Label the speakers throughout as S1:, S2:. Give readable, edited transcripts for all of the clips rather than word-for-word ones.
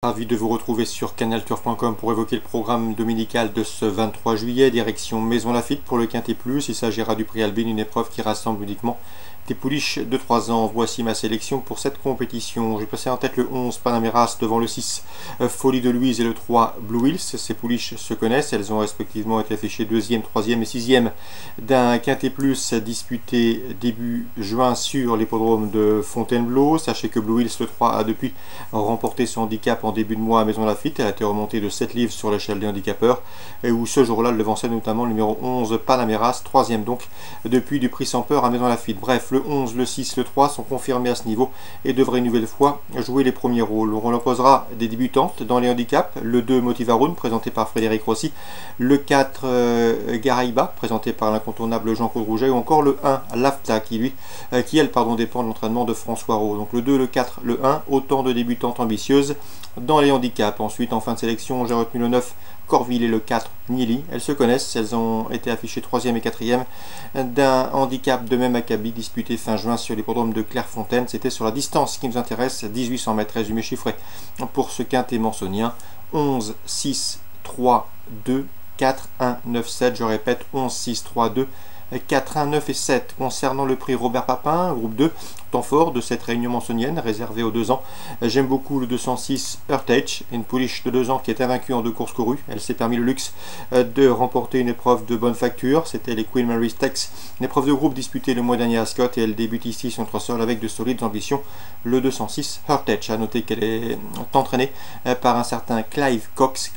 S1: Ravi de vous retrouver sur canalturf.com pour évoquer le programme dominical de ce 23 juillet, direction Maison Lafitte pour le Quintet Plus. Il s'agira du prix Albin, une épreuve qui rassemble uniquement des pouliches de 3 ans. Voici ma sélection pour cette compétition. J'ai passé en tête le 11 Panameras devant le 6 Folie de Louise et le 3 Blue Hills. Ces pouliches se connaissent, elles ont respectivement été affichées 2e, 3e et 6e d'un Quintet Plus disputé début juin sur l'hippodrome de Fontainebleau. Sachez que Blue Hills, le 3, a depuis remporté son handicap en début de mois à Maison Lafitte. Elle a été remontée de 7 livres sur l'échelle des handicapeurs et où ce jour-là, elle devançait notamment le numéro 11 Panameras, 3e donc depuis du prix sans peur à Maison Lafitte. Bref, le 11, le 6, le 3 sont confirmés à ce niveau et devraient une nouvelle fois jouer les premiers rôles. On opposera des débutantes dans les handicaps, le 2 Motivaroun présenté par Frédéric Rossi, le 4 Garaïba présenté par l'incontournable Jean-Claude Rouget, ou encore le 1 Lafta qui dépend de l'entraînement de François Rowe. Donc le 2, le 4, le 1, autant de débutantes ambitieuses dans les handicaps. Ensuite, en fin de sélection, j'ai retenu le 9 Corville et le 4 Nili. Elles se connaissent, elles ont été affichées 3e et 4e d'un handicap de même acabit disputé fin juin sur l'hippodrome de Clairefontaine. C'était sur la distance qui nous intéresse, 1800 mètres, résumé chiffré pour ce quintet mansonien. 11, 6, 3, 2, 4, 1, 9, 7. Je répète, 11, 6, 3, 2, 4, 1, 9 et 7. Concernant le prix Robert Papin, groupe 2, temps fort de cette réunion mansonienne réservée aux 2 ans. J'aime beaucoup le 206 Heritage, une pouliche de 2 ans qui est invaincue en 2 courses courues. Elle s'est permis le luxe de remporter une épreuve de bonne facture. C'était les Queen Mary Stakes, une épreuve de groupe disputée le mois dernier à Scott, et elle débute ici sur 3 sols avec de solides ambitions. Le 206 Heritage, à noter qu'elle est entraînée par un certain Clive Cox,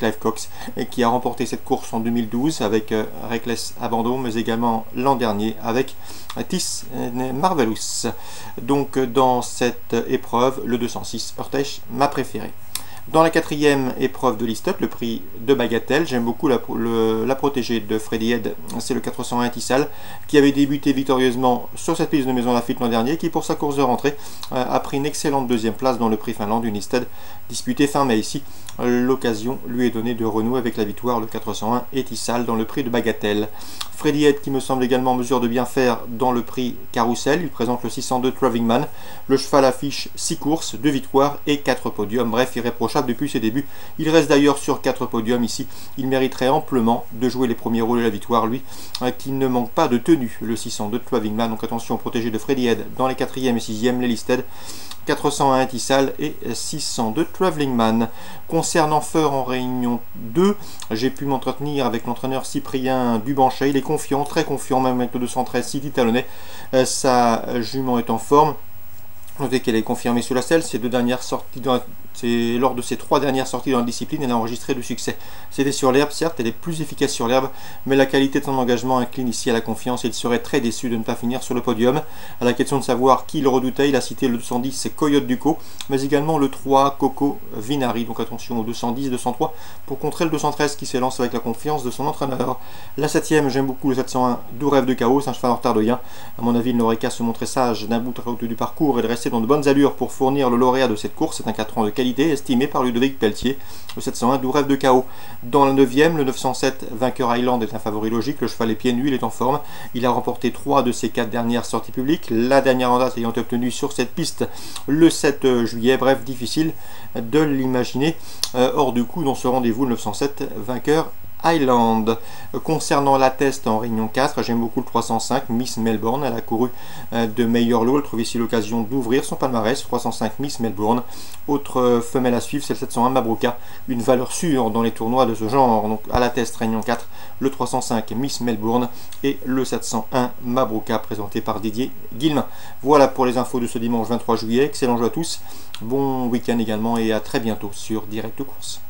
S1: qui a remporté cette course en 2012 avec Reckless Abandon, mais également l'an dernier avec Tis Marvelous. Donc dans cette épreuve, le 206 Heritage, ma préférée. Dans la 4e épreuve de list-up, le prix de Bagatelle, j'aime beaucoup la protégée de Freddy Head, c'est le 401 Tissal, qui avait débuté victorieusement sur cette piste de Maison Lafitte l'an dernier, qui pour sa course de rentrée a pris une excellente 2e place dans le prix Finlande Unisted, disputé fin mai ici. L'occasion lui est donnée de renouer avec la victoire, le 401 et Tissal dans le prix de Bagatelle. Freddy Head qui me semble également en mesure de bien faire dans le prix Carousel, il présente le 602 Traveling Man. Le cheval affiche 6 courses, 2 victoires et 4 podiums, bref irréprochable depuis ses débuts. Il reste d'ailleurs sur 4 podiums ici, il mériterait amplement de jouer les premiers rôles de la victoire, lui qui ne manque pas de tenue, le 602 Traveling Man. Donc attention, protégé de Freddy Head dans les 4e et 6e, les listed, 401 Tissal et 602 Traveling Man. Concernant Feur en réunion 2, j'ai pu m'entretenir avec l'entraîneur Cyprien Dubanchet. Il est confiant, très confiant, même avec le 213 City Talonnais. Sa jument est en forme. Notez qu'elle est confirmée sous la selle. C'est lors de ses 3 dernières sorties dans la discipline, elle a enregistré du succès. C'était sur l'herbe, certes, elle est plus efficace sur l'herbe, mais la qualité de son engagement incline ici à la confiance et il serait très déçu de ne pas finir sur le podium. À la question de savoir qui le redoutait, il a cité le 210, c'est Coyote Ducos, mais également le 3 Coco Vinari. Donc attention au 210, 203 pour contrer le 213 qui s'élance avec la confiance de son entraîneur. La 7e, j'aime beaucoup le 701 Doux Rêve de Chaos, un cheval en retard de gain. À mon avis, il n'aurait qu'à se montrer sage d'un bout à l'autre du parcours et de rester dans de bonnes allures pour fournir le lauréat de cette course. C'est un 4 ans de qualité estimé par Ludovic Pelletier. Le 701 Doux Rêve de Chaos. Dans la 9e, le 907 Vainqueur Island est un favori logique. Le cheval est pieds nus, il est en forme. Il a remporté 3 de ses 4 dernières sorties publiques. La dernière en date ayant obtenu sur cette piste le 7 juillet. Bref, difficile de l'imaginer hors du coup dans ce rendez-vous, le 907 Vainqueur Island. Concernant la test en réunion 4, j'aime beaucoup le 305 Miss Melbourne. Elle a couru de meilleur lot. Elle trouve ici l'occasion d'ouvrir son palmarès. 305 Miss Melbourne. Autre femelle à suivre, c'est le 701 Mabroka. Une valeur sûre dans les tournois de ce genre. Donc à la test réunion 4, le 305 Miss Melbourne et le 701 Mabroka présenté par Didier Guillemin. Voilà pour les infos de ce dimanche 23 juillet. Excellent jeu à tous. Bon week-end également et à très bientôt sur Direct Course.